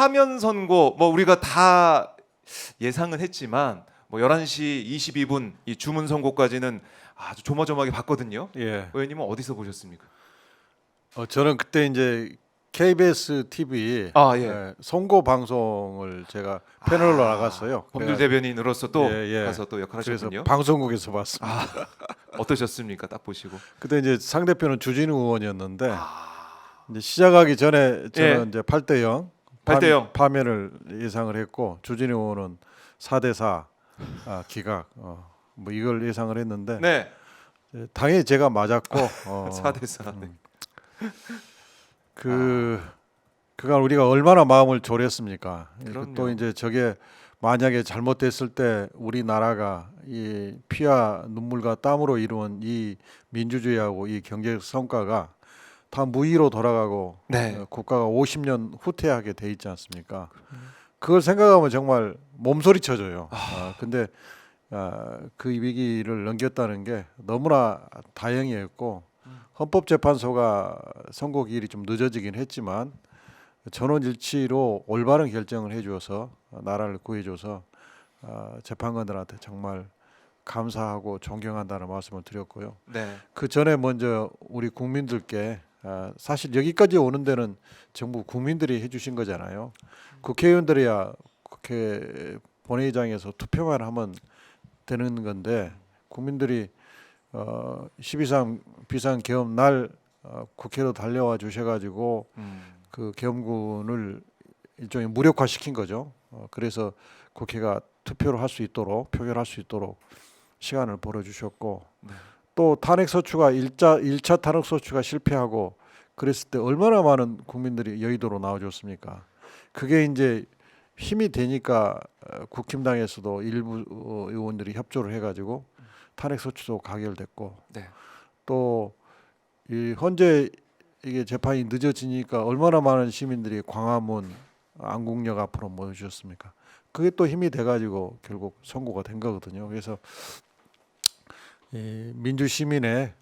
파면 선고 뭐 우리가 다 예상은 했지만 뭐 11시 22분 이 주문 선고까지는 아주 조마조마하게 봤거든요. 예. 의원님은 어디서 보셨습니까? 저는 그때 이제 KBS TV 예. 선고 방송을 제가 패널로 나갔어요. 법률 그래가지고- 대변인으로서 또 예. 가서 또 역할 그래서 하셨군요. 방송국에서 봤습니다. 어떠셨습니까? 딱 보시고. 그때 이제 상대편은 주진우 의원이었는데 아. 이제 시작하기 전에 저는 예. 이제 8대 0 8대 0. 파면을 예상을 했고 주진우 의원은 4대 4 기각 뭐 이걸 예상을 했는데 네. 당연히 제가 맞았고 4대 4. 그간 우리가 얼마나 마음을 졸였습니까? 그럼요. 또 이제 저게 만약에 잘못됐을 때 우리나라가 이 피와 눈물과 땀으로 이루은 이 민주주의하고 이 경제 성과가 다 무의로 돌아가고 네. 국가가 50년 후퇴하게 돼 있지 않습니까? 그걸 생각하면 정말 몸소리 쳐져요. 근데 그 위기를 넘겼다는 게 너무나 다행이었고 헌법재판소가 선고 기일이 좀 늦어지긴 했지만 전원일치로 올바른 결정을 해주어서 나라를 구해줘서 재판관들한테 정말 감사하고 존경한다는 말씀을 드렸고요. 네. 그 전에 먼저 우리 국민들께 사실 여기까지 오는 데는 정부 국민들이 해주신 거잖아요. 국회의원들이야 국회 본회의장에서 투표만 하면 되는 건데 국민들이 12.3 비상계엄 날 국회로 달려와 주셔가지고 그 계엄군을 일종의 무력화시킨 거죠. 그래서 국회가 투표를 할 수 있도록 표결할 수 있도록 시간을 벌어주셨고 네. 또 탄핵소추가 1차 탄핵소추가 실패하고 그랬을 때 얼마나 많은 국민들이 여의도로 나와줬습니까? 그게 이제 힘이 되니까 국힘당에서도 일부 의원들이 협조를 해가지고 탄핵소추도 가결됐고 네. 또 이 헌재 이게 재판이 늦어지니까 얼마나 많은 시민들이 광화문 안국역 앞으로 모여주셨습니까? 그게 또 힘이 돼가지고 결국 선고가 된 거거든요. 그래서 이 민주 시민의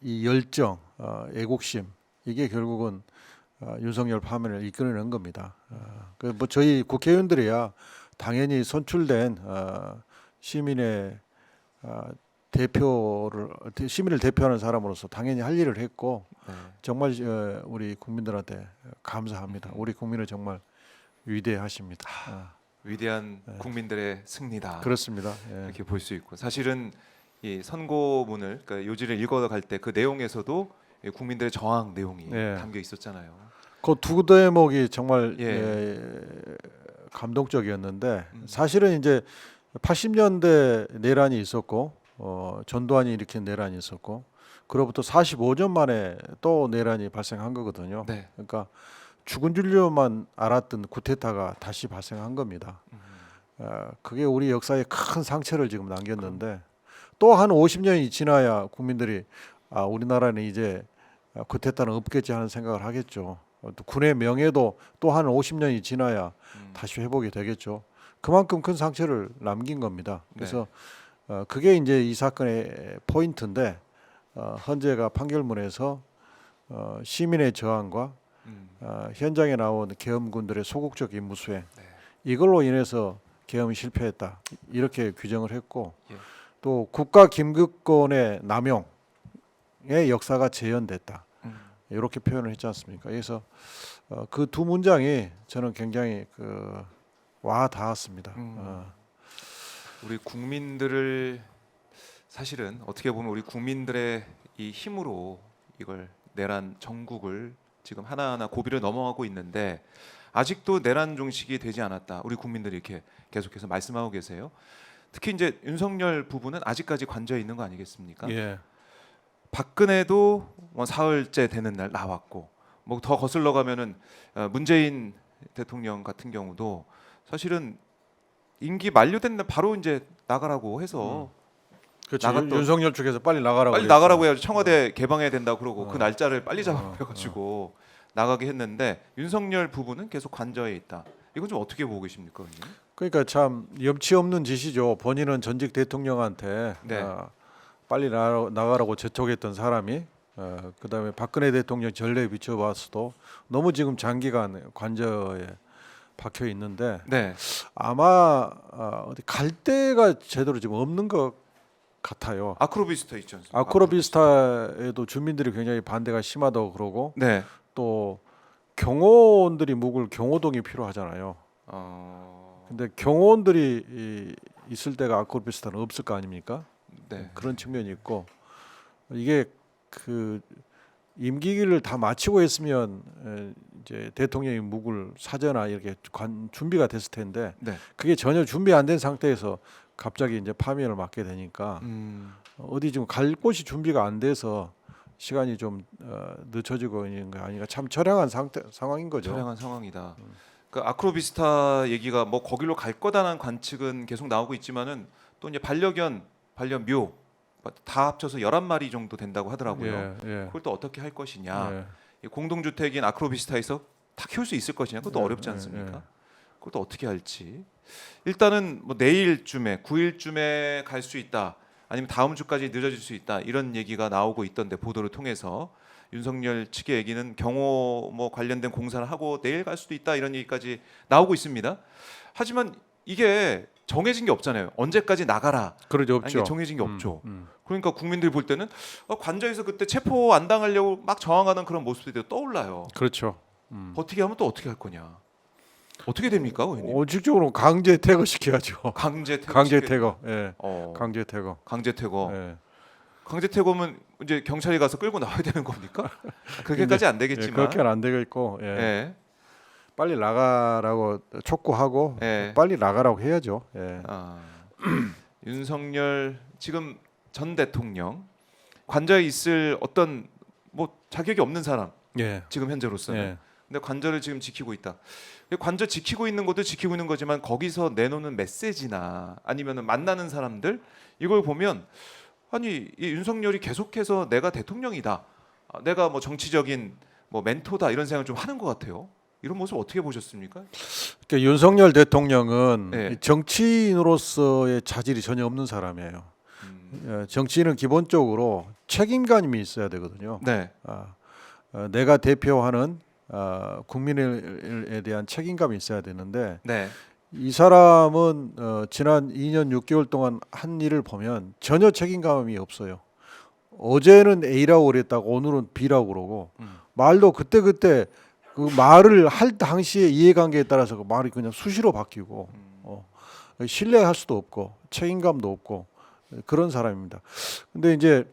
이 열정, 애국심 이게 결국은 윤석열 파면을 이끌어낸 겁니다. 뭐 저희 국회의원들이야 당연히 선출된 시민의 시민을 대표하는 사람으로서 당연히 할 일을 했고 네. 정말 우리 국민들한테 감사합니다. 우리 국민을 정말 위대하십니다. 위대한 국민들의 승리다. 그렇습니다. 예. 이렇게 볼 수 있고 사실은 이 선고문을 그러니까 요지를 읽어갈 때 그 내용에서도 이 국민들의 저항 내용이 예. 담겨 있었잖아요. 그 두 대목이 정말 예. 감동적이었는데 사실은 이제 80년대 내란이 있었고 전두환이 일으킨 내란이 있었고 그로부터 45년 만에 또 내란이 발생한 거거든요. 네. 그러니까 죽은 줄로만 알았던 쿠데타가 다시 발생한 겁니다. 그게 우리 역사에 큰 상처를 지금 남겼는데 또 한 50년이 지나야 국민들이 우리나라는 이제 쿠데타는 없겠지 하는 생각을 하겠죠. 또 군의 명예도 또 한 50년이 지나야 다시 회복이 되겠죠. 그만큼 큰 상처를 남긴 겁니다. 그래서 그게 이제 이 사건의 포인트인데 헌재가 판결문에서 시민의 저항과 현장에 나온 계엄군들의 소극적 임무 수행 이걸로 인해서 계엄이 실패했다 이렇게 규정을 했고 또 국가 김급권의 남용의 역사가 재현됐다 이렇게 표현을 했지 않습니까? 그래서 그 두 문장이 저는 굉장히 와 닿았습니다. 우리 국민들을 사실은 어떻게 보면 우리 국민들의 이 힘으로 이걸 내란 정국을 지금 하나하나 고비를 넘어가고 있는데 아직도 내란 종식이 되지 않았다. 우리 국민들이 이렇게 계속해서 말씀하고 계세요. 특히 이제 윤석열 부부는 아직까지 관저에 있는 거 아니겠습니까? 예. 박근혜도 뭐 사흘째 되는 날 나왔고 뭐 더 거슬러 가면은 문재인 대통령 같은 경우도 사실은 임기 만료된 날 바로 이제 나가라고 해서 그렇죠. 나갔던- 윤석열 측에서 빨리 나가라고 빨리 그랬죠. 나가라고 해야지 청와대 개방해야 된다고 그러고 그 날짜를 빨리 잡아가지고 나가게 했는데 윤석열 부부는 계속 관저에 있다. 이건 좀 어떻게 보고 계십니까, 의원님? 그러니까 참 염치 없는 짓이죠. 본인은 전직 대통령한테 네. 빨리 나가라고 재촉했던 사람이 그다음에 박근혜 대통령 전례에 비춰봤어도 너무 지금 장기간 관저에 박혀 있는데 네. 아마 어디 갈 데가 제대로 지금 없는 것 같아요. 아크로비스타 있지 않습니까? 아크로비스타에도 주민들이 굉장히 반대가 심하다고 그러고 네. 또 경호원들이 묵을 경호동이 필요하잖아요. 근데 경호원들이 있을 때가 아크로비스타는 없을 거 아닙니까? 네. 그런 측면이 있고 이게 그 임기를 다 마치고 했으면 이제 대통령이 묵을 사저나 이렇게 준비가 됐을 텐데 네. 그게 전혀 준비 안 된 상태에서 갑자기 이제 파면을 맞게 되니까 어디 좀 갈 곳이 준비가 안 돼서 시간이 좀 늦춰지고 있는 거 아닌가 참 처량한 상황인 거죠. 처량한 상황이다. 그 아크로비스타 얘기가 뭐 거기로 갈 거다라는 관측은 계속 나오고 있지만은 또 이제 반려견, 반려묘 다 합쳐서 11마리 정도 된다고 하더라고요. 예. 그걸 또 어떻게 할 것이냐. 예. 이 공동주택인 아크로비스타에서 다 키울 수 있을 것이냐. 그것도 예, 어렵지 예, 않습니까? 예. 그것도 어떻게 할지. 일단은 뭐 내일쯤에 9일쯤에 갈 수 있다. 아니면 다음 주까지 늦어질 수 있다. 이런 얘기가 나오고 있던데 보도를 통해서 윤석열 측의 얘기는 경호 뭐 관련된 공사를 하고 내일 갈 수도 있다. 이런 얘기까지 나오고 있습니다. 하지만 이게 정해진 게 없잖아요. 언제까지 나가라. 그러죠, 아니, 없죠. 이게 정해진 게 없죠. 그러니까 국민들이 볼 때는 관저에서 그때 체포 안 당하려고 막 저항하는 그런 모습들이 떠올라요. 그렇죠. 버티게 하면 또 어떻게 할 거냐? 어떻게 됩니까, 의원님? 오직적으로 강제 퇴거 시켜야죠. 강제 퇴거. 강제 퇴거. 예. 강제 강제 퇴거. 퇴거. 예. 강제 퇴거면 이제 경찰이 가서 끌고 나와야 되는 겁니까? 그렇게까지 안 예, 되겠지만. 그렇게는 안 되겠고 예. 예. 빨리 나가라고 촉구하고 예. 빨리 나가라고 해야죠. 예. 윤석열 지금 전 대통령 관저에 있을 어떤 뭐 자격이 없는 사람 예. 지금 현재로서는. 예. 근데 관저를 지금 지키고 있다. 관저 지키고 있는 것도 지키고 있는 거지만 거기서 내놓는 메시지나 아니면은 만나는 사람들 이걸 보면 아니 이 윤석열이 계속해서 내가 대통령이다, 내가 뭐 정치적인 뭐 멘토다 이런 생각을 좀 하는 것 같아요. 이런 모습 어떻게 보셨습니까? 그러니까 윤석열 대통령은 네. 정치인으로서의 자질이 전혀 없는 사람이에요. 정치인은 기본적으로 책임감이 있어야 되거든요. 네, 내가 대표하는 국민에 대한 책임감이 있어야 되는데 네, 이 사람은 지난 2년 6개월 동안 한 일을 보면 전혀 책임감이 없어요. 어제는 A라고 그랬다고 오늘은 B라고 그러고 말도 그때 그 말을 할 당시의 이해관계에 따라서 그 말이 그냥 수시로 바뀌고 신뢰할 수도 없고 책임감도 없고 그런 사람입니다. 근데 이제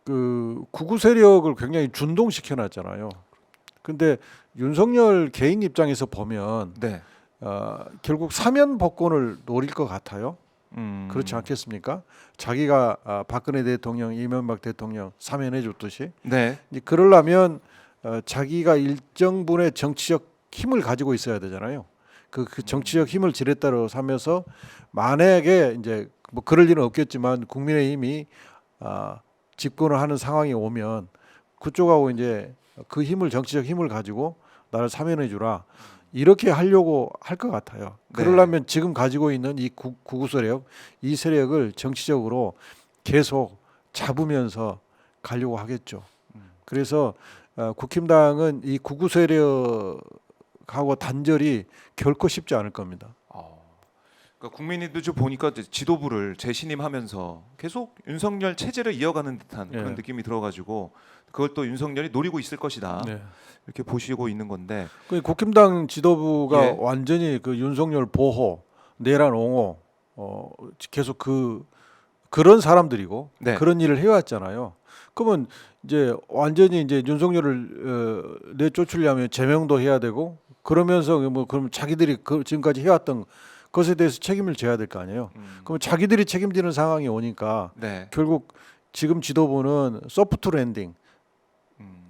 그 구구 세력을 굉장히 준동시켜 놨잖아요. 근데 윤석열 개인 입장에서 보면 네. 결국 사면 복권을 노릴 것 같아요. 그렇지 않겠습니까? 자기가 박근혜 대통령, 이명박 대통령 사면해 줬듯이 네. 이제 그러려면 자기가 일정 분의 정치적 힘을 가지고 있어야 되잖아요. 그 정치적 힘을 지렛대로 삼아서 만약에 이제 뭐 그럴 일은 없겠지만 국민의힘이 집권을 하는 상황이 오면 그쪽하고 이제 그 힘을 정치적 힘을 가지고 나를 사면해 주라 이렇게 하려고 할 것 같아요. 네. 그러려면 지금 가지고 있는 이 구구 세력, 이 세력을 정치적으로 계속 잡으면서 가려고 하겠죠. 그래서 국힘당은 이 구구 세력하고 단절이 결코 쉽지 않을 겁니다. 그러니까 국민들도 좀 보니까 이제 지도부를 재신임하면서 계속 윤석열 체제를 이어가는 듯한 그런 예. 느낌이 들어가지고 그걸 또 윤석열이 노리고 있을 것이다. 네. 이렇게 보시고 있는 건데. 그 국힘당 지도부가 예. 완전히 그 윤석열 보호, 내란 옹호, 계속 그런 사람들이고 네. 그런 일을 해왔잖아요. 그러면 이제 완전히 이제 윤석열을 내쫓으려면 제명도 해야 되고 그러면서 뭐 그럼 자기들이 지금까지 해왔던 것에 대해서 책임을 져야 될 거 아니에요. 그럼 자기들이 책임지는 상황이 오니까 네. 결국 지금 지도부는 소프트 랜딩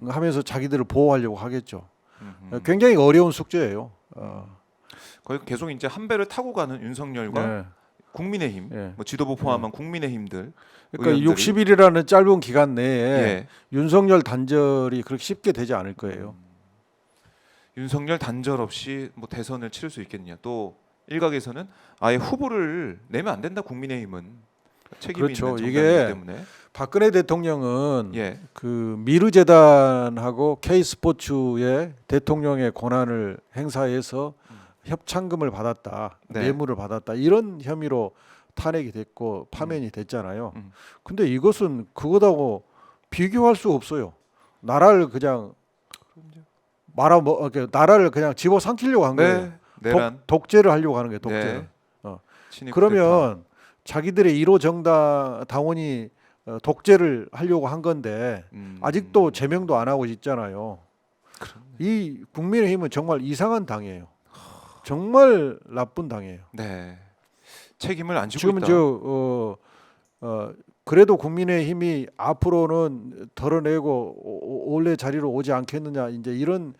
하면서 자기들을 보호하려고 하겠죠. 굉장히 어려운 숙제예요. 거의 계속 이제 한 배를 타고 가는 윤석열과 네. 국민의힘, 예. 뭐 지도부 포함한 국민의힘들. 그러니까 의원들이- 60일이라는 짧은 기간 내에 예. 윤석열 단절이 그렇게 쉽게 되지 않을 거예요. 윤석열 단절 없이 뭐 대선을 치를 수 있겠냐. 또 일각에서는 아예 후보를 내면 안 된다. 국민의힘은 책임이 그렇죠. 있는 이게 정당이기 때문에. 박근혜 대통령은 예. 그 미르재단하고 K스포츠의 대통령의 권한을 행사해서 협찬금을 받았다, 네. 뇌물을 받았다 이런 혐의로 탄핵이 됐고 파면이 됐잖아요. 음. 근데 이것은 그거하고 비교할 수 없어요. 나라를 그냥 나라를 그냥 집어삼키려고 한 거예요. 네. 내란. 독재를 하려고 하는 거예요. 독재를. 네. 어. 친위 그러면 자기들의 1호 정당 당원이 독재를 하려고 한 건데 쿠데타. 아직도 제명도 안 하고 있잖아요. 그렇네. 이 국민의힘은 정말 이상한 당이에요. 정말 나쁜 당이에요. 네. 책임을 안 지고 지금은 있다. 그래도 국민의힘이 앞으로는 덜어내고 원래 자리로 오지 않겠느냐 이제 이런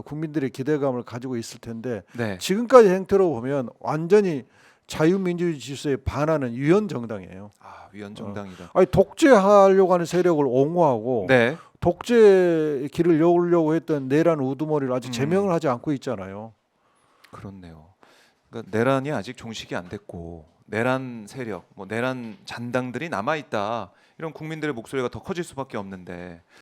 국민들의 기대감을 가지고 있을 텐데 네. 지금까지 행태로 보면 완전히 자유민주주의 질서에 반하는 유연 정당이에요. 아, 위헌 정당이다. 아니 독재하려고 하는 세력을 옹호하고 네. 독재 길을 열려고 했던 내란 우두머리를 아직 제명을 하지 않고 있잖아요. 그렇네요. 그러니까 내란이 아직 종식이 안 됐고 내란 세력, 뭐 내란 잔당들이 남아 있다. 이런 국민들의 목소리가 더 커질 수밖에 없는데